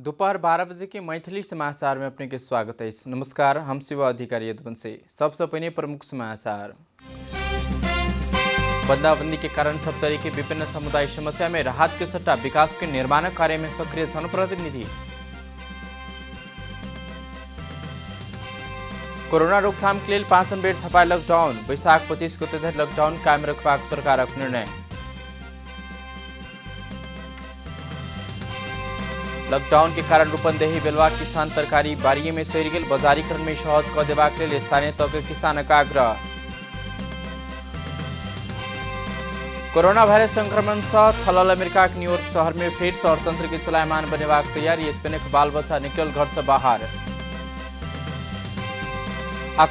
दोपहर 12 बजे के मैथिली समाचार में अपने के स्वागत है। नमस्कार, हम शिवा अधिकारी यदुवंशी। सबसे पहले प्रमुख समाचार। बंदाबंदी के कारण सप्तरी के विभिन्न समुदाय समस्या में राहत के सट्टा विकास के निर्माण कार्य में सक्रिय जनप्रतिनिधि। कोरोना रोकथाम के लिए 5 बेर थपाए लॉकडाउन। वैशाख 25 गते धरि लॉकडाउन कायम रखबाक सरकारक निर्णय। लॉकडाउन के कारण रूपंदेही बेलवा किसान तरकारी बारी में सड़ गेल। बाजारीकरण में सहज क देबाक लेल स्थानीय तक किसानक आग्रह। कोरोना वायरस संक्रमण से थलल अमेरिका के न्यूयॉर्क शहर में फिर से अर्थतंत्र की चलायमान बनेबाक तैयारी। स्पेन के बाल बच्चा निकल घर से बाहर।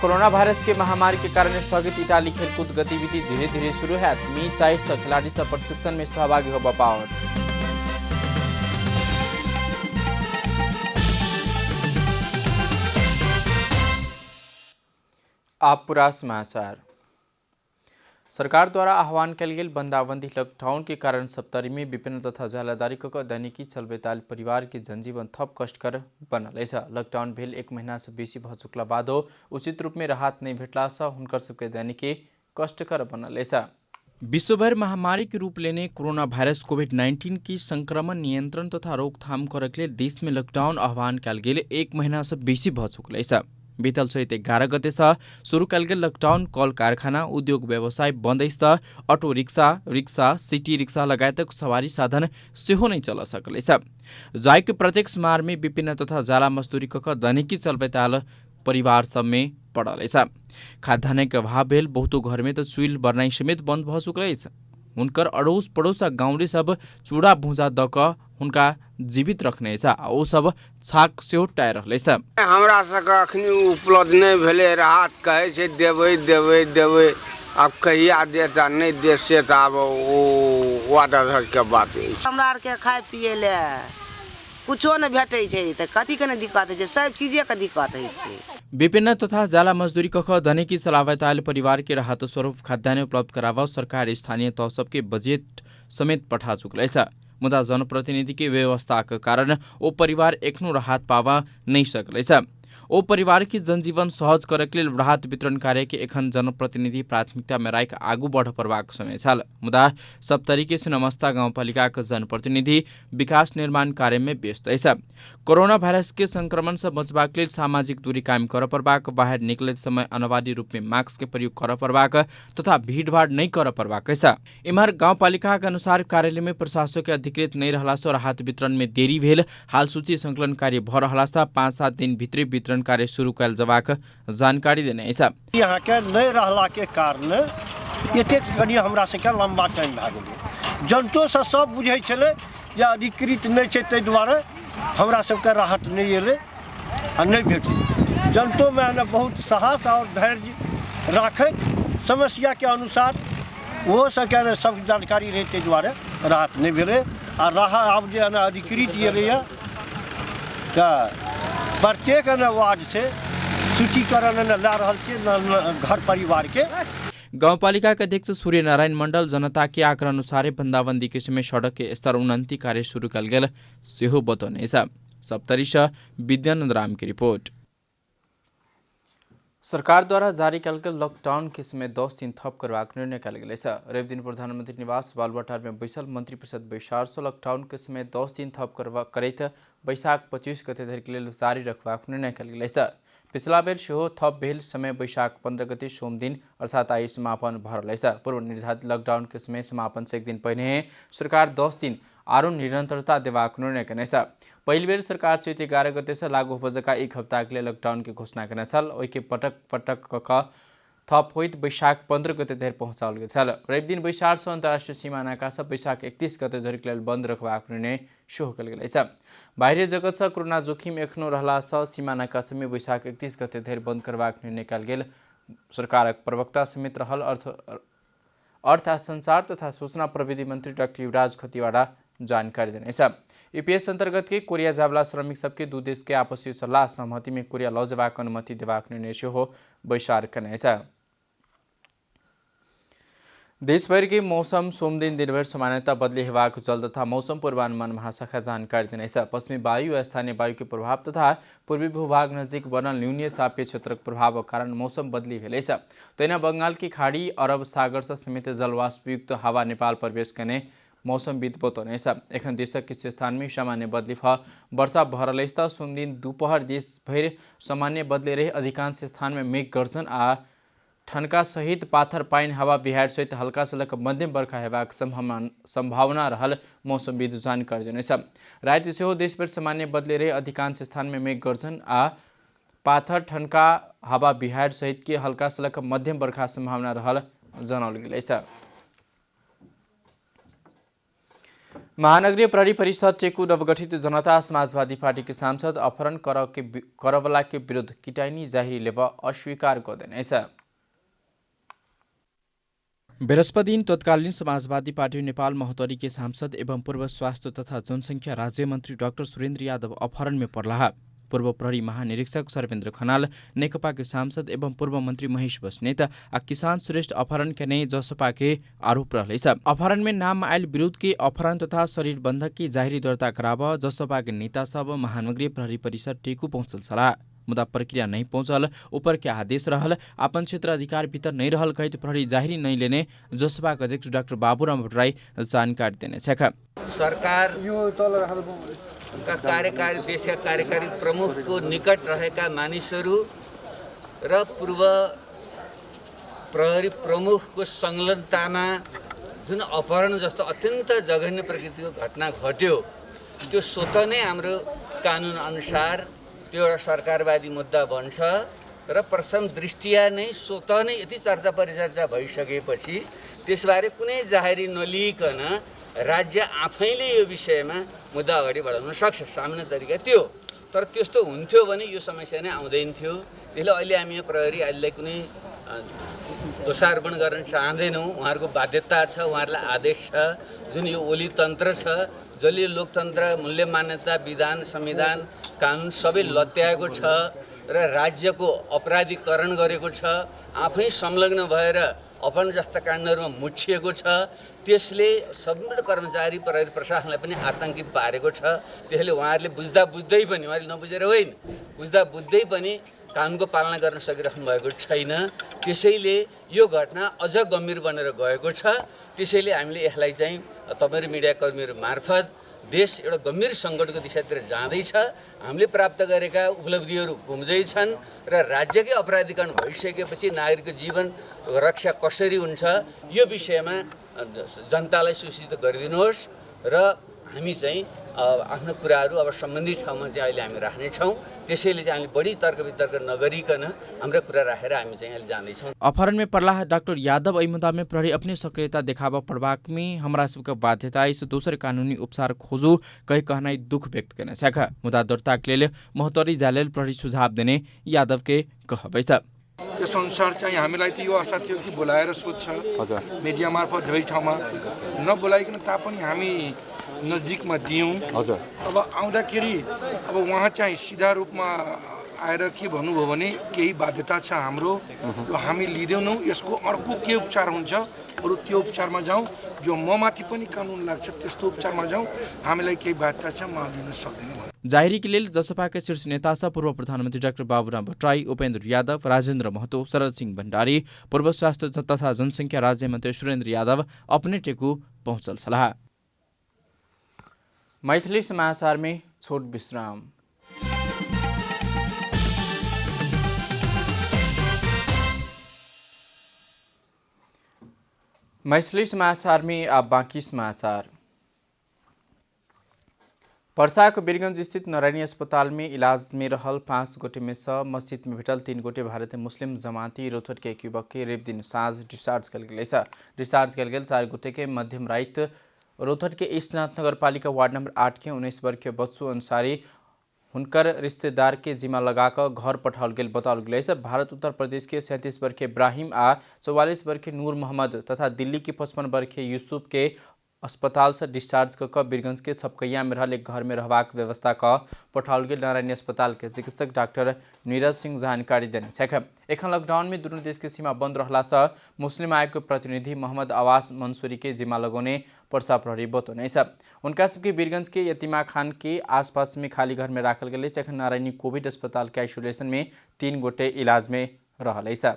कोरोना वायरस के महामारी के कारण स्थगित इटाली खेलकूद गतिविधि धीरे धीरे शुरू है। मी 400 खिलाड़ी से प्रशिक्षण में सहभागी हो पाओ। आप पूरा समाचार। सरकार द्वारा आह्वान कल गेल बंदाबंदी लॉकडाउन के कारण सप्तरी में विभिन्न तथा जालादारी क दैनिकी चलबेताल परिवार के जनजीवन थप कष्टकर बनल है। लॉकडाउन भेल 1 महीना से बेसी भ चुकला बादो उचित रूप में राहत नहीं भेटला से हुनकर सबके दैनिकी कष्टकर बनल है। विश्वभर महामारी के रूप लेने कोरोना वायरस कोविड-19 की संक्रमण नियंत्रण तथा रोकथाम करक लेल देश में लॉकडाउन आह्वान कल गेल 1 महीना से बेसी भ चुकल है। बीतल चैत 11 गते से शुरू कल गेल लॉकडाउन कल कारखाना उद्योग व्यवसाय बंद अछि। ऑटो रिक्शा सिटी रिक्शा लगायतक सवारी साधन सेहो नहीं चल सकल। जाय के प्रत्यक्ष मार में विभिन्न तथा जाला मजदूरी कक दैनिकी चलबेताल परिवार सब में पड़ल है। खाद्यान्न के अभाव भेल बहुतो घर में तो चुइल बर्नाई समेत बंद भ चुकल है। हुनकर अड़ोस पड़ोस गाउँले सब चूड़ा भूजा द क हुनका जीवित रखने ओ सब छाक से टायर रहले। हमरा सबके अखनी उपलब्ध नहीं भेले। राहत कहे छै देवे अब कहिया देता नहीं दे से त अब ओ वाटर के बात है। हमरा आर के खाए पिए ले कुछो न भेटै छै त कथी के न दिक्कत है। सब चीजे के दिक्कत है। विभिन्न तथा जाला मजदूरी कख दैनिकी चलावताल परिवार के राहत स्वरूप खाद्यान्न उपलब्ध करावा सरकार स्थानीय तह सबके बजेट समेत पठा चुकल है। मुदा जनप्रतिनिधि के व्यवस्था के कारण ओ परिवार एखनो राहत पावा नहीं सकल है। ओ परिवार की जनजीवन सहज करक लेल राहत वितरण कार्य के एखन जनप्रतिनिधि प्राथमिकता में राख आगू बढ़ पड़बाक समय छल। मुदा सब तरीके से नमस्ता गाउँपालिका के जनप्रतिनिधि विकास निर्माण कार्य में व्यस्त है। कोरोना वायरस के संक्रमण से बचबाक लेल सामाजिक दूरी कायम कर पड़बाक, बाहर निकले समय अनिवार्य रूप में मास्क के प्रयोग कर पड़बाक तथा भीड़भाड़ नहीं कर पड़बाक है। इमहर गाउँपालिका के अनुसार कार्यालय में प्रशासक अधिकृत नहीं रहला से राहत वितरण में देरी भेल। हाल सूची संकलन कार्य भ रहला से 5-7 दिन भित्रै वितरण कार्य शुरू कयल जबाक जानकारी देने है। यहाँ के नहीं रहला के कारण एते कनी हमरा सबके लंबा टाइम भए गेलै। जनतो से सब बुझै छलै या अधिकृत नहीं छै तै दुआरे हमरा सबके राहत नहीं एलै आ नहीं भेटै। जनतो में ने बहुत साहस और धैर्य राखै समस्या के अनुसार वो सबके सब जानकारी रहै तै दुआरे राहत नहीं भेलै। आ राहत आब जे अधिकृत एलैया त प्रत्येक वार्ड से सूचीकरण ला रहल छै घर परिवार के। गाउँपालिका के अध्यक्ष सूर्य नारायण मंडल जनता के आग्रह अनुसार बंदाबंदी के समय सड़क के स्तर उन्नति कार्य शुरू कल गेल सेहो बतौने। सप्तरी से विद्यानंद राम की रिपोर्ट। सरकार द्वारा जारी कल गेल लॉकडाउन के समय 10 दिन थप करबाक निर्णय कल गेल है। रवि दिन प्रधानमंत्री निवास बालुवाटार में बैसल मंत्री परिषद बैसार से लॉकडाउन के समय 10 दिन थप करैत वैशाख 25 गते धरि लेल जारी रखबाक निर्णय कल गेल है। पिछला बेर सेहो थप भेल समय वैशाख 15 गते सोम दिन अर्थात आई समापन भ रहल है। पूर्व निर्धारित लॉकडाउन के समय समापन से 1 दिन पहले सरकार 10 दिन आरो निरंतरता देबाक निर्णय कने छ। पहिल बेर सरकार चैत 11 गते से लागू होबजका 1 हफ्ता के लिए लॉकडाउन के घोषणा कने छल। ओहि के पटक क थप होइत वैशाख 15 गते धरि पहुंचाओल गेल छल। रवि दिन बैसार से अंतर्राष्ट्रीय सीमा नाका सब वैशाख 31 गते धरि लेल बंद रखबाक निर्णय सेहो कल गेल है। बाहरी जगत से कोरोना जोखिम एखनो रहला से सीमा नाका सब में वैशाख 31 गते धरि बंद करबाक निर्णय कल गेल। सरकारक प्रवक्ता समेत रहल अर्थ आ संचार तथा सूचना प्रविधि मंत्री डॉक्टर युवराज खतीवाड़ा जानकारी देने। ईपीएस अंतर्गत के कोरिया जावला श्रमिक सबके 2 देश के आपसी सलाह सहमति में कोरिया लौ जबाक अनुमति देबाक निर्णय सेहो बैसार कने। देशभर के मौसम सोमदिन दिनभर सामान्यतः बदली हेबाको जल तथा मौसम पूर्वानुमान महाशाखा जानकारी दिनेछ। पश्चिमी वायु वा स्थानीय वायुको प्रभाव तथा पूर्वी भूभाग नजिक बनल न्यूनीय सापेय क्षेत्रको प्रभावको कारण मौसम बदली भेलेछ। तैना बंगालकी खाडी अरब सागर से समेत जलवाष्पयुक्त हावा नेपाल प्रवेश गर्ने मौसमविद बतौनेछ। एखन देशक किछु स्थान में सामान्य बदली वर्षा भरलेछ त सोमदिन दोपहर देशभर सामान्य बदली रहे अधिकांश स्थान में मेघ गर्जन आ ठनका सहित पाथर पाइन हावा बिहार सहित हल्का से लेकर मध्यम बर्खा हेबाक संभावना रहल मौसमविद जानकारी दिनेछ। राति से देशभर सामान्य बदली रहे अधिकांश स्थान में मेघ गर्जन आ पाथर ठनका हावा बिहार सहित के हल्का से लेकर मध्यम बर्खा संभावना रहल जनाउल गेलैछ। महानगरीय प्रहरी परिषद टेकु नवगठित जनता समाजवादी पार्टी के सांसद अपहरण करवला के विरुद्ध किटाइनी जाहिरी लेब अस्वीकार गर्दैनेछ। बृहस्पति दिन तत्कालीन समाजवादी पार्टी नेपाल महोत्तरी के सांसद एवं पूर्व स्वास्थ्य तथा जनसंख्या राज्य मंत्री डाक्टर सुरेन्द्र यादव अपहरण में पर्ला। पूर्व प्रहरी महानिरीक्षक सर्वेन्द्र खनाल, नेकपा के सांसद एवं पूर्व मंत्री महेश बस्नेत आ किसान श्रेष्ठ अपहरण के नए जसपा के आरोप रहलेछ। अपहरण में नाम आयल विरोध के अपहरण तथा शरीर बंधक की जाहिरी दर्ता कराब जसपा के नेता सब महानगरीय प्रहरी परिषद टेकु पहुंचल सला। मुदा प्रक्रिया नहीं पहुंचल, ऊपर के आदेश रहल अपन क्षेत्र अधिकार भीतर नहीं रहल कहित प्रहरी जाहिरी नहीं लेने जसपा के अध्यक्ष डाक्टर बाबुराम भट्टराई जानकारी देने। सरकार का कार्यकारी देशका कार्यकारी प्रमुख को निकट रहेका मानिसहरू र पूर्व प्रहरी प्रमुख को संलग्नतामा जुन अपहरण जस्तो अत्यन्त जघन्य प्रकृतिको घटना घट्यो त्यो स्वतः नै हाम्रो कानुन अनुसार त्यो एउटा सरकारवादी मुद्दा बन्छ र प्रथम दृष्टिया नै स्वतः नै यति चर्चा परिचर्चा भइसकेपछि त्यसबारे कुनै जाहेरी नलिइकन राज्य आफैले यो विषयमा मुद्दा अगाडि बढाउन सक्छ। सामान्य तरिका त्यो, तर त्यस्तो हुन्थ्यो भने यो समस्या नै आउँदैन थियो। त्यसले अहिले हामी प्रहरी आदिलाई कुनै दोषारोपण गर्न चाहँदैनौँ। उहाँहरूको बाध्यता छ, उहाँहरूलाई आदेश छ। जुन यो ओली तन्त्र छ जसले लोकतन्त्र मूल्य मान्यता विधान संविधान कानुन सबै लत्याएको छ र राज्यको अपराधीकरण गरेको छ, आफै संलग्न भएर अपहरण जस्ता काण्डहरूमा मुछिएको छ। त्यसले सम्पूर्ण कर्मचारी प्रहरी प्रशासनलाई पनि आतंकित पारेको छ। त्यसले उहाँहरूले बुझ्दा बुझ्दै पनि, उहाँहरूले नबुझेर होइन, बुझ्दा बुझ्दै पनि कानुनको पालना गर्न सकिरहनु भएको छैन। त्यसैले यो घटना अझ गम्भीर बनेर गएको छ। त्यसैले हामीले यसलाई चाहिँ तपाईहरु मिडियाकर्मीहरू मार्फत देश एउटा गम्भीर सङ्कटको दिशातिर जाँदैछ। हामीले प्राप्त गरेका उपलब्धिहरू गुम्जै छन् र राज्यकै अपराधीकरण भइसकेपछि नागरिकको जीवन रक्षा कसरी हुन्छ यो विषयमा जनतालाई सूचित गरिदिनुहोस् र हामी चाहिँ आफ्नो कुराहरू अब सम्बन्धित ठाउँमा चाहिँ अहिले हामी राख्नेछौँ। त्यसैले चाहिँ हामीले बढी तर्क वितर्क नगरिकन हाम्रो कुरा राखेर हामी चाहिँ अहिले जाँदैछौँ। अपहरण में पड़ला डॉक्टर यादव एहि मुद्दा में प्रहरी अपनी सक्रियता दिखावा पड़बाक में हमरा सबके बाध्यता इस दूसरे कानूनी उपचार खोजू कही कहनाई दुख व्यक्त करने शाखा मुद्दा दर्ता के लिए महोत्तरी जालेल प्रहरी सुझाव देने यादव के कहबै छ। त्यस अनुसार चाहिँ हामीलाई त यो आशा थियो कि बोलाएर सोध्छ मिडिया मार्फत धेरै ठाउँमा नबोलाइकन तापनि हामी नजदिकमा दियौँ। अब आउँदाखेरि अब उहाँ चाहिँ सिधा रूपमा आएर के भन्नुभयो भने केही बाध्यता छ हाम्रो र हामी लिँदैनौँ, यसको अर्को के उपचार हुन्छ बरु त्यो उपचारमा जाउँ, जो ममाथि पनि कानुन लाग्छ त्यस्तो उपचारमा जाउँ, हामीलाई केही बाध्यता छ म लिन सक्दिनँ। जाहिरी के लिए जसपा के शीर्ष नेता से पूर्व प्रधानमंत्री डॉक्टर बाबूराम भट्टराई, उपेन्द्र यादव, राजेन्द्र महतो, शरद सिंह भण्डारी, पूर्व स्वास्थ्य तथा जनसंख्या राज्य मंत्री सुरेन्द्र यादव अपने टेकू पहुंचल सलाह। मैथिली समाचार में छोट विश्राम। मैथिली समाचार में अब बाँकी समाचार। पर्साको वीरगंज स्थित नारायणी अस्पताल में इलाज में रहल 5 गोटे में से मस्जिद में भेटल 3 गोटे भारतीय मुस्लिम जमाती रोथट के एक युवक के रेप दिन साँझ डिस्चार्ज कल गेल। डिस्चार्ज कल गेल 4 गोटे के मध्यम रात रोथट के ईशनाथ नगरपालिका वार्ड नंबर 8 के 19 वर्षीय बच्चू अंसारी हुनकर रिश्तेदार के जिम्मा लगाकर घर पठाओल गेल बताओल गेल। भारत उत्तर प्रदेश के 37 वर्षीय इब्राहिम आ 44 वर्षीय नूर मोहम्मद तथा दिल्ली के 55 वर्षीय यूसुफ के अस्पताल से डिस्चार्ज क वीरगंज के छपकैया में रहल एक घर में रहबाक व्यवस्था क पठाओल गेल नारायणी अस्पताल के चिकित्सक डॉक्टर नीरज सिंह जानकारी देने छेक। एखन लॉकडाउन में दुनू देश के सीमा बंद रहला से मुस्लिम आयोग के प्रतिनिधि मोहम्मद आवास मंसूरी के जिम्मा लगौने पर्सा प्रहरी बतौने छ। उनका सबके वीरगंज के यतीमा खान के आसपास में खाली घर में राखल गेल। एखन नारायणी कोविड अस्पताल के आइसोलेशन में 3 गोटे इलाज में रहल छ।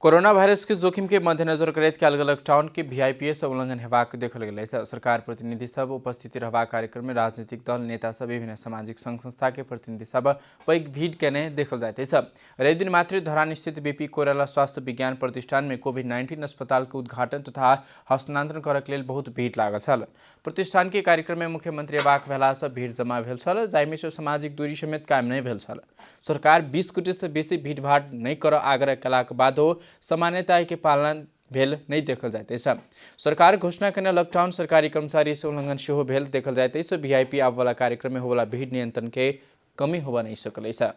कोरोना वायरस के जोखिम के मध्यनजर करैत कयल गेल लॉकडाउन के वीआईपीएस उल्लंघन हेबाक देखल गेल अछि। सरकार प्रतिनिधि सब उपस्थिति रहबाक कार्यक्रम में राजनीतिक दल नेता सब विभिन्न सामाजिक संघ संस्था के प्रतिनिधि सब पैघ भीड़ केने देखल जाइत अछि। रवि दिन मात्र धरान स्थित बीपी कोइराला स्वास्थ्य विज्ञान प्रतिष्ठान में कोविड-19 अस्पताल के उद्घाटन तथा हस्तांतरण करक लेल बहुत भीड़ लागल छल। प्रतिष्ठान के कार्यक्रम में मुख्यमंत्री अयबाक भेला से भीड़ जमा भेल छल, जाहिमे से सामाजिक दूरी समेत कायम नहीं भेल छल। सरकार 20 गोटे से बेसी भीड़भाड़ नहीं कर आग्रह कयलाक बादो सामान्यता के पालन भेल नहीं देखल जाइत अछि। सरकार घोषणा करने लॉकडाउन सरकारी कर्मचारी से उल्लंघन सेहो भेल देखल जाइत अछि। वीआईपी आब वाला कार्यक्रम में होवला भीड़ नियंत्रण के कमी होबा नहीं सकल अछि।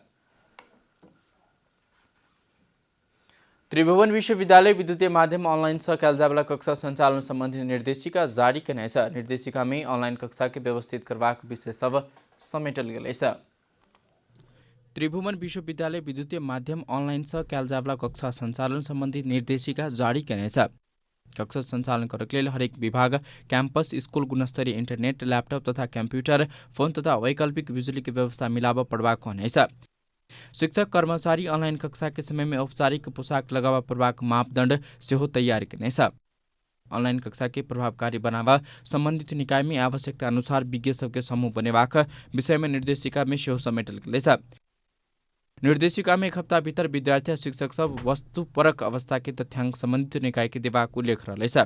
त्रिभुवन विश्वविद्यालय विद्युतीय माध्यम ऑनलाइन से कयल जायवला कक्षा संचालन संबंधी निर्देशिका जारी केने अछि। निर्देशिका में ऑनलाइन कक्षा के व्यवस्थित करबाक विषय सब समेटल गेल अछि। त्रिभुवन विश्वविद्यालय विद्युतीय माध्यम ऑनलाइन से कयल जायवला कक्षा संचालन संबंधी निर्देशिका जारी केने अछि। कक्षा संचालन करक लेल हरेक विभाग कैंपस स्कूल गुणस्तरीय इंटरनेट लैपटॉप तथा कंप्यूटर फोन तथा वैकल्पिक बिजली की व्यवस्था मिलाबऽ पड़बाक कहने अछि। शिक्षक कर्मचारी ऑनलाइन कक्षा के समय में औपचारिक पोशाक लगाबऽ पड़बाक मापदंड सेहो तैयार केने अछि। ऑनलाइन कक्षा के प्रभावकारी बनावा संबंधित निकाय में आवश्यकता अनुसार विज्ञ सबके समूह बनेबाक विषय में निर्देशिका में सेहो समेटल गेल अछि। निर्देशिका में 1 हफ्ता भीतर विद्यार्थी आ शिक्षक सब वस्तुपरक अवस्था के तथ्यांक संबंधित निकाय के देबाक उल्लेख रहल अछि।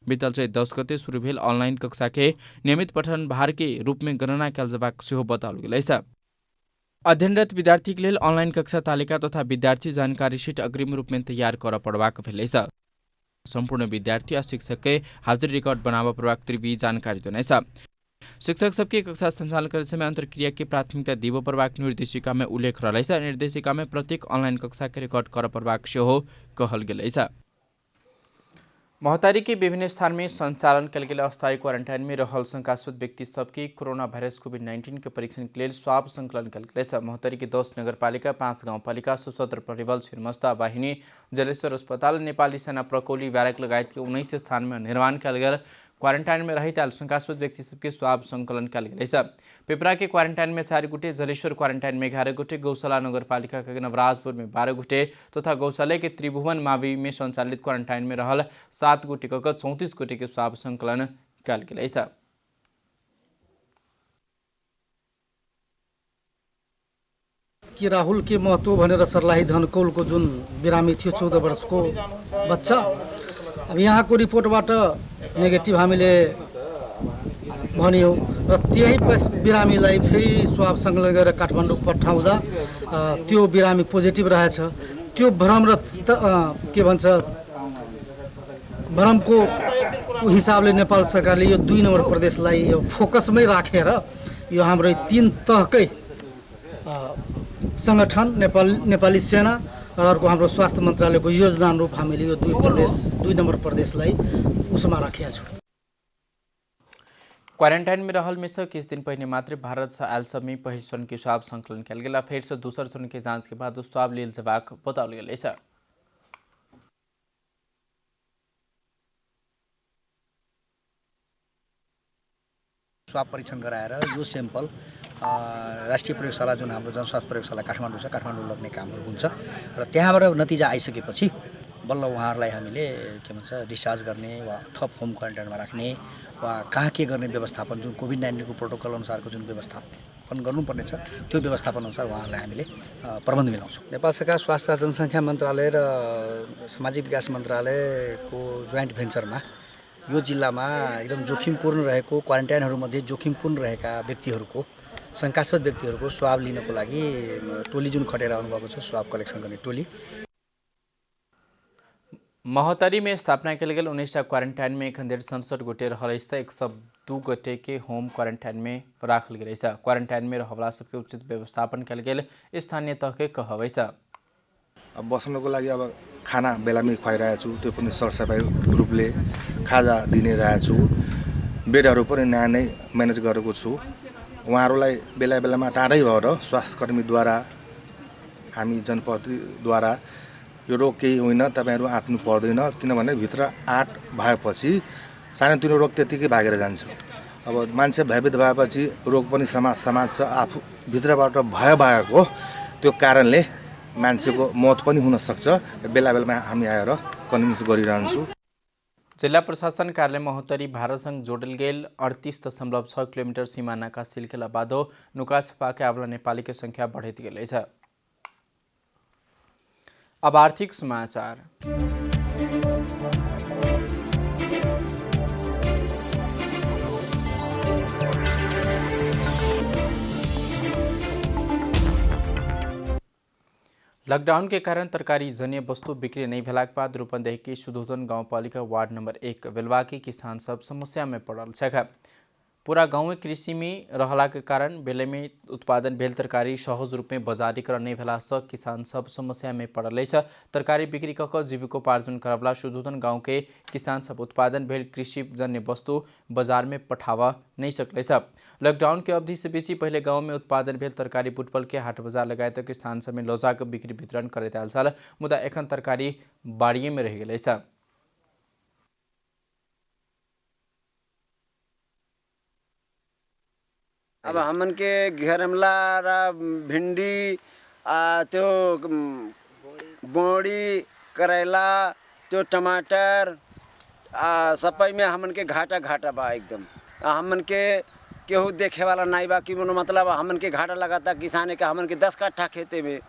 बीतल 10 गते शुरू भेल ऑनलाइन कक्षा के नियमित पठन भार के रूप में गणना कयल जेबाक सेहो बताओल गेल अछि। अध्ययनरत विद्यार्थी के लेल ऑनलाइन कक्षा तालिका तथा विद्यार्थी जानकारी शीट अग्रिम रूप में तैयार करऽ पड़बाक भेल अछि। संपूर्ण विद्यार्थी आ शिक्षक के हाजिरी रिकॉर्ड बनाबऽ पड़बाक त्रिवी जानकारी देने अछि। शिक्षक सबके कक्षा संचालन करते समय अंतरक्रिया की प्राथमिकता देबऽ पड़बाक निर्देशिका में उल्लेख रहल अछि। निर्देशिका में प्रत्येक ऑनलाइन कक्षा के रिकॉर्ड करऽ पड़बाक सेहो कहल गेल अछि। मोहतारी के विभिन्न स्थान में संचालन कयल गेल अस्थायी क्वारंटाइन में रहल शंकास्पद व्यक्ति सबके कोरोना वायरस कोविड-19 के परीक्षण के लेल स्वाब संकलन कयल गेल अछि। मोहतारी के 10 नगरपालिका, 5 गाउँपालिका, सशस्त्र प्रहरी छिरमस्ता वाहिनी, जलेश्वर अस्पताल, नेपाली सेना प्रकोली ब्यारक लगायत के 19 स्थान में निर्माण कयल गेल क्वारंटाइन में रहित शंकास्पद व्यक्ति सबके स्वाब संकलन कयल गेल अछि। पिपरा के क्वारंटाइन में 4 गोटे, जलेश्वर क्वारंटाइन में 11 गोटे, गौशाला नगरपालिका के नवराजपुर में 12 गोटे तथा गौशाला के त्रिभुवन मावी में संचालित क्वारंटाइन में रहल 7 गोटे क 34 गोटे के स्वाब संकलन कयल गेल अछि। कि राहुल के महतो भनेर सर्लाही धनकौल को जुन बिरामी थियो 14 वर्षको बच्चा, अब यहाँको रिपोर्टबाट नेगेटिभ हामीले भन्यो र त्यही बिरामीलाई फेरि स्वाब संकलन गरेर काठमाडौँ पठाउँदा त्यो बिरामी पोजिटिभ रहेछ। त्यो भ्रम र के भन्छ भ्रमको हिसाबले नेपाल सरकारले यो 2 नम्बर प्रदेशलाई यो फोकसमै राखेर यो हाम्रो 3 तहकै संगठन नेपाली सेना र अर्को हाम्रो स्वास्थ्य मन्त्रालयको योजना अनुरूप हामीले यो 2 नम्बर प्रदेशलाई उसमा राखेका छौँ। क्वारंटाइन में रहल में से किस दिन पहले मात्र भारत से आयल सब में पहिल चरण के स्वाब संकलन कयल गेल। फेर से दूसर चरण के जांच के बाद स्वाब लेल जेबाक बताओल गेल अछि। स्वाब परीक्षण गराएर यो सैंपल राष्ट्रिय प्रयोगशाला जुन हाम्रो जनस्वास्थ्य प्रयोगशाला काठमाडौँ छ, काठमाडौँ लग्ने कामहरू हुन्छ र त्यहाँबाट नतिजा आइसकेपछि बल्ल उहाँहरूलाई हामीले के भन्छ डिस्चार्ज गर्ने वा थप होम क्वारेन्टाइनमा राख्ने वा कहाँ के गर्ने व्यवस्थापन जुन कोभिड-19 को प्रोटोकल अनुसारको जुन व्यवस्थापन गर्नुपर्ने छ त्यो व्यवस्थापन अनुसार उहाँहरूलाई हामीले प्रबन्ध मिलाउँछौँ। नेपाल सरकार स्वास्थ्य जनसङ्ख्या मन्त्रालय र सामाजिक विकास मन्त्रालयको जोइन्ट भेन्चरमा यो जिल्लामा एकदम जोखिमपूर्ण रहेको क्वारेन्टाइनहरूमध्ये जोखिमपूर्ण रहेका व्यक्तिहरूको शंकास्पद व्यक्तिहरूको स्वाब लिनको लागि टोली जुन खटेर आउनुभएको छ स्वाब कलेक्सन गर्ने टोली। महोत्तरी में स्थापना कयल गेल 19टा क्वारंटाइन में 167 गोटे रहल अछि। 102 गोटे के होम क्वारंटाइन में राखल गेल अछि। क्वारंटाइन में रहवला सबके उचित व्यवस्थापन कयल गेल स्थानीय तह के कहब अछि। अब बस्नको लागि अब खाना बेलामै खुवाइरहेको छु, त्यो पनि सरसफाइ रूपले खाजा दिने रहेको छु। बेडहरू पनि नयाँ नै म्यानेज गरेको छु। उहाँहरूलाई बेला बेलामा टाढै भएर स्वास्थ्यकर्मीद्वारा हामी जनप्रतिनिधिद्वारा यो रोग केही होइन, तपाईँहरू आँट्नु पर्दैन, किनभने भित्र आँट भएपछि सानोतिनो रोग त्यतिकै भागेर जान्छ। अब मान्छे भयभीत भएपछि रोग पनि समाज छ, आफू भित्रबाट भय भएको त्यो कारणले मान्छेको मौत पनि हुन सक्छ। बेला बेलामा हामी आएर कन्भिन्स गरिरहन्छौँ। जिल्ला प्रशासन कार्यालय महोत्तरी भारतसँग जोडल गेल 38.6 किलोमिटर सिमानाका सिलखेला बाधो नुका छुपाके आवला नेपालीको संख्या बढेती गेलै छ। अब आर्थिक समाचार। लॉकडाउन के कारण तरकारी जन्य वस्तु बिक्री नहीं भेलाक बाद रूपन्देही की सुधोधन गाउँपालिका वार्ड नंबर 1 बेलवा के किसान सब समस्या में पड़ल छ। पूरा गाँव कृषि में रहला के कारण बेले में उत्पादन भेल तरकारी सहज रूप में बजारीकरण नहीं भेला से किसान सब समस्या में पड़ल छ। तरकारी बिक्री कक जीविकोपार्जन करवला सुधोधन गाँव के किसान सब उत्पादन भेल कृषि जन्य वस्तु बाजार में पठावा नहीं सकले छ। लॉकडाउन के अवधि से बेसी पहले गाँव में उत्पादन भेल तरकारी बुटपल के हाट बाजार लगायत के स्थान सब में लौजाक बिक्री वितरण करैत आयल छल, मुदा एखन तरकारी बाड़िए में रह गेलै छ। अब हमन के घेरमला र भिंडी त्यो बोड़ी करेला त्यो टमाटर सबै में हमन के घाटा बा एकदम। हमन के केहू देखे वाला नहीं बा कि मतलब हमन के घाटा लगाता किसाने का। हमन के 10 कट्ठा खेते में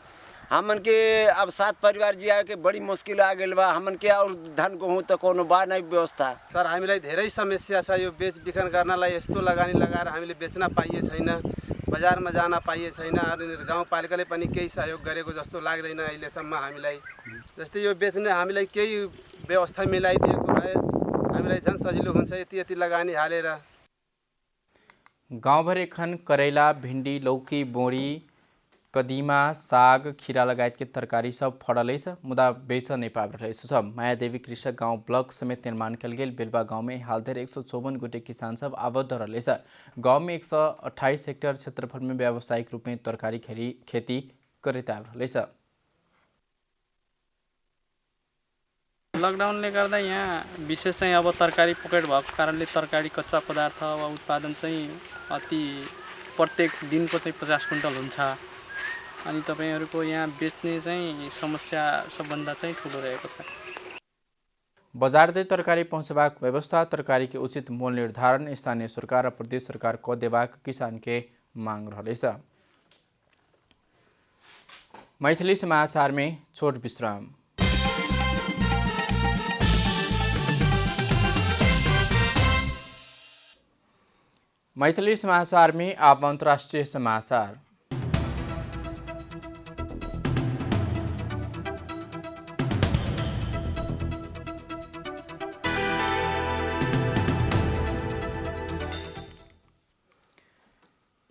हमन के अब 7 परिवार जिया के बड़ी मुश्किल आ गेल बा। हमन के और धान गेहूँ तो कोनो बा नहीं व्यवस्था। सर हामीलाई धेरै समस्या छ। यो बेच बिखन गर्नलाई यस्तो लगानी लगाएर हामीले बेच्न पाइए छैन, बजारमा जान पाइए छैन। अनि गाउँपालिकाले पनि केही सहयोग गरेको जस्तो लाग्दैन अहिलेसम्म हामीलाई। जस्तै यो बेच्ने हामीलाई केही व्यवस्था मिलाइदिएको भए हामीलाई झन् सजिलो हुन्छ यति लगानी हालेर। गाउँभर एखन करेला, भिंडी, लौकी, बोड़ी, कदीमा, साग, खीरा लगायत के तरकारी सब फड़ल छ, मुदा बेच नहीं पाब रहे छ। मायादेवी कृषक गांव ब्लॉक समेत निर्माण कल गेल बेलवा गांव में हाल धरि 154 गोटे किसान सब आबद्ध रहे छ। गांव में 128 हेक्टेयर क्षेत्रफल में व्यावसायिक रूप में तरकारी खेती करैत आब रहे छ। लकडाउनले गर्दा यहाँ विशेष चाहिँ अब तरकारी पकेट भएको कारणले तरकारी कच्चा पदार्थ वा उत्पादन चाहिँ अति प्रत्येक दिनको चाहिँ 50 क्विन्टल हुन्छ। अनि तपाईहरुको यहाँ बेच्ने चाहिँ समस्या सबभन्दा चाहिँ ठुलो रहेको छ। बजार दे तरकारी पहुँचबाक व्यवस्था, तरकारी के उचित मूल्य निर्धारण स्थानीय सरकार और प्रदेश सरकार को देबाक किसान के मांग रहे छ। मैथिली समाचार में छोट विश्राम। मैथिली समाचार में आप अंतर्राष्ट्रीय समाचार।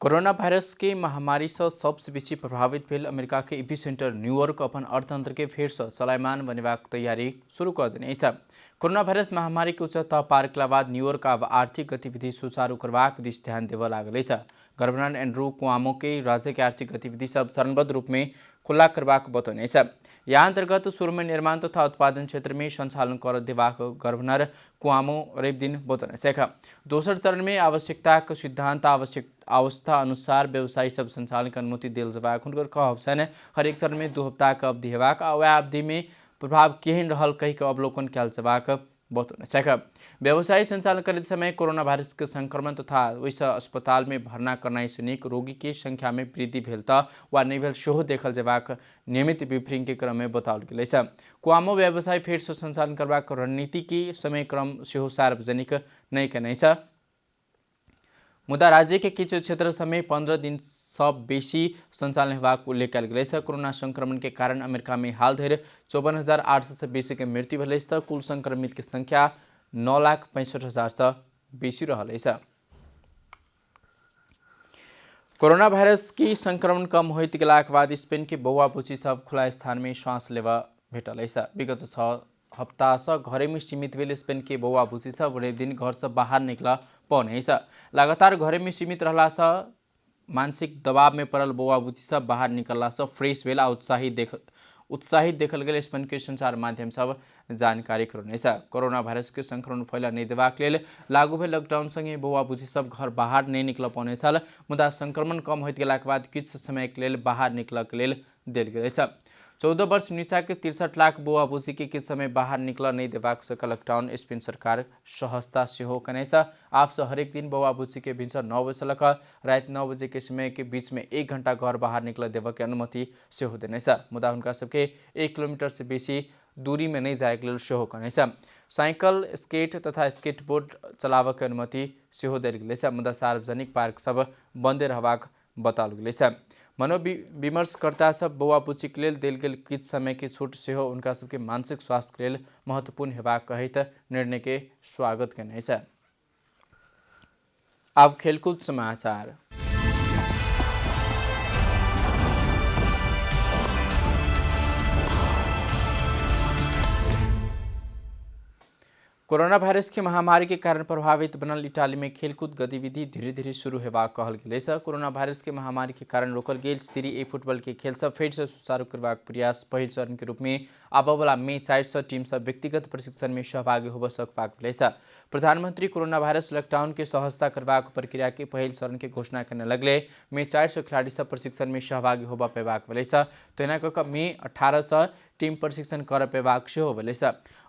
कोरोना वायरस के महामारी से सबसे बेसी प्रभावित भेल अमेरिका के एपिसेंटर न्यूयॉर्क अपन अर्थतंत्र के फेर से चलायमान बनेबाक तैयारी शुरू कर देने छ। कोरोना वायरस महामारी के उच्चता पार कला बाद न्यूयॉर्क अब आर्थिक गतिविधि सुचारू करबाक दिश ध्यान देव लागल छ। गवर्नर एंड्रू कुआमो के राज्य के आर्थिक गतिविधि सब चरणबद्ध रूप में खुला करबाक बतौने छ। यहाँ अंतर्गत शुरू में निर्माण तथा उत्पादन क्षेत्र में संचालन कर देबाक गवर्नर कुआमो रवि दिन बतौने छ। दोसर चरण में आवश्यकता सिद्धांत अवस्था अनुसार व्यवसायी सब संचालन की अनुमति दिल जबाक हुनकर कहब छन्। हरेक चरण में 2 हफ्ता का अवधि हेबाक आ वह अवधि में प्रभाव केहन रहल कही के अवलोकन कयल जबाक बतौने छ। व्यवसाय संचालन करते समय कोरोना वायरस के संक्रमण तथा वैसे अस्पताल में भर्ना करना से निक रोगी के संख्या में वृद्धि भेल वा नहीं भेल सेहो देखल जबाक नियमित ब्रीफिंग के क्रम में बताओल गेल छ। कुआमो व्यवसाय फेर से संचालन करबाक रणनीति की समय क्रम सेहो सार्वजनिक नहीं केने छ। मुदा राज्य के किछु क्षेत्र समेत 15 दिन सब बेसी संचालन हेबाक उल्लेख कयल गेल छ। कोरोना संक्रमण के कारण अमेरिका में हाल धरि 54,800 से बेसी के मृत्यु भेल छ। कुल संक्रमित के संख्या 9,65,000 से बेसी रहल छ। कोरोना वायरस की संक्रमण कम होइत गेलाक बाद स्पेन के बौआ बुची सब खुला स्थान में श्वास लेवा भेटल ऐसा विगत 6 हफ्ता से घरे में सीमित भेल स्पेन के बौआ बुची सब बड़े दिन घर से बाहर निकला पौने ऐसा लगातार घरे में सीमित रहला से मानसिक दबाव में पड़ल बौआ बुची सब बाहर निकलला से फ्रेश भेल आ उत्साहित देखल गेल स्पेन के संचार माध्यम सब जानकारी करौने कोरोना वायरस के संक्रमण फैला नहीं देबाक लेल लागू भेल लॉकडाउन संगे बौआ बुची सब घर बाहर नहीं निकल पौने साल मुदा संक्रमण कम होइत गेलाक बाद किछु समय के लेल बाहर निकलक लेल देल गेल 14 वर्ष नीचा के 63 लाख बौआ बुची के किछु समय बाहर निकल नहीं देबाक सक लॉकडाउन स्पेन सरकार सहजता से हो कने आप से हरेक दिन बौआ बुची के भिनसर 9 बजे से लेकर रात 9 बजे के समय के बीच में 1 घंटा घर बाहर निकल देवा के अनुमति से हो देने मुदा उनका सबके 1 किलोमीटर से बेसी दूरी में नहीं जाए के लेल से हो कने साइकिल स्केट तथा स्केटबोर्ड चलाव के अनुमति से हो देल गेल मुदा सार्वजनिक पार्क सब बंदे रहबाक बताओल गेल मनोविमर्शकर्ता सब बौआ बुची के लेल देल गेल किछु समय के छूट से हो उनका सबके मानसिक स्वास्थ्य के लेल महत्वपूर्ण हेबाक कहैत निर्णय के स्वागत केने अब खेलकूद समाचार। कोरोना वायरस की महामारी के कारण प्रभावित बनल इटाली में खेलकूद गतिविधि धीरे धीरे शुरू हेबाक कहल गेल कोरोना वायरस के महामारी के कारण रोकल गेल सीरी ए फुटबॉल के खेल सब फेर से सुचारू करबाक प्रयास पहिल चरण के रूप में आबवला में 400 टीम सब व्यक्तिगत प्रशिक्षण में सहभागी होब सकबाक भेल प्रधानमंत्री कोरोना वायरस लॉकडाउन के सहजता करबाक प्रक्रिया के पहिल चरण के घोषणा करने लगले में 400 खिलाड़ी सब प्रशिक्षण में सहभागी होब पेबाक भेल तहिना कऽ में 1800 टीम प्रशिक्षण कर पेबाक सेहो भेल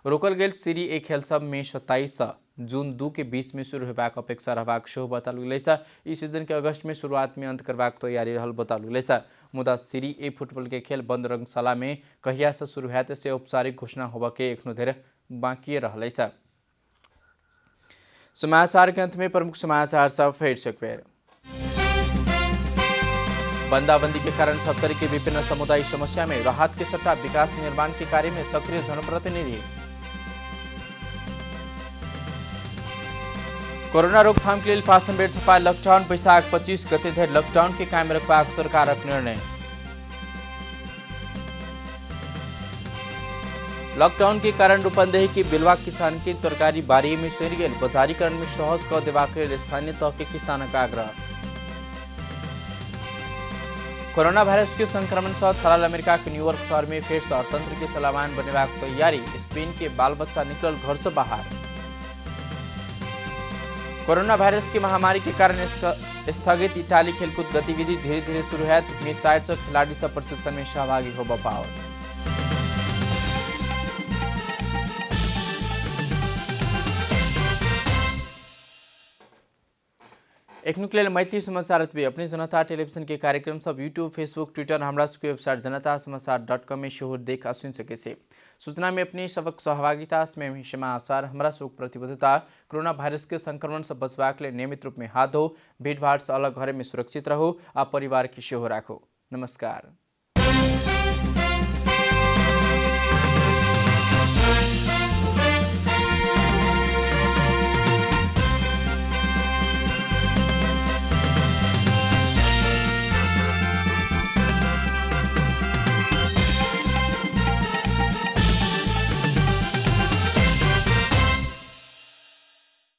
रोकल गेल सीरी ए खेल सब में 27 जून 2 के बीच में शुरू होबाक अपेक्षा रहबाक सेहो बताओल गेल इस सीजन के अगस्त में शुरुआत में अंत करबाक तैयारी रहल बताओल गेल मुदा सीरी ए फुटबॉल के खेल बंद रंगशाला में कहिया से शुरू हैत से औपचारिक घोषणा होबा के एखनो धरि बाकी रहल समाचार के अंत में प्रमुख समाचार सब फेर से बेर बंदाबंदी के कारण सप्तरी के विभिन्न समुदाय समस्या में राहत के सट्टा विकास निर्माण के कार्य में सक्रिय जनप्रतिनिधि। कोरोना रोकथाम के लिए फासन बेर थपा लॉकडाउन बैशाख 25 गते धरि लॉकडाउन के कायम रखबाक सरकारक निर्णय। लॉकडाउन के कारण रूपंदेही के बिलवा किसान के तरकारी बारी में सड़ गेल बाजारीकरण में सहज कऽ देबाक लेल स्थानीय तह के किसानक आग्रह। कोरोना वायरस के संक्रमण से थलाल अमेरिका के न्यूयॉर्क शहर में फिर से अर्थतंत्र के सलामान बनेबाक तैयारी स्पेन के बाल बच्चा निकल घर से बाहर। कोरोना वायरस की महामारी के कारण स्थगित इटाली खेलकूद गतिविधि धीरे धीरे शुरू है में 400 खिलाड़ी सब प्रशिक्षण में सहभागी हो पाओ। एखनुक लेल मैथिली समाचार अपने जनता टेलीविजन के कार्यक्रम सब यूट्यूब फेसबुक ट्विटर हमरा सबके वेबसाइट जनतासमाचार.com में सेहो देख आ सुन सके से। सूचना में अपनी सबक सहभागिता में समाचार हमरा सबक प्रतिबद्धता कोरोना वायरस के संक्रमण से बचबाक लेल नियमित रूप में हाथ धो भीड़ भाड़ से अलग घरे में सुरक्षित रहो आ परिवार की सेहो राखो। नमस्कार।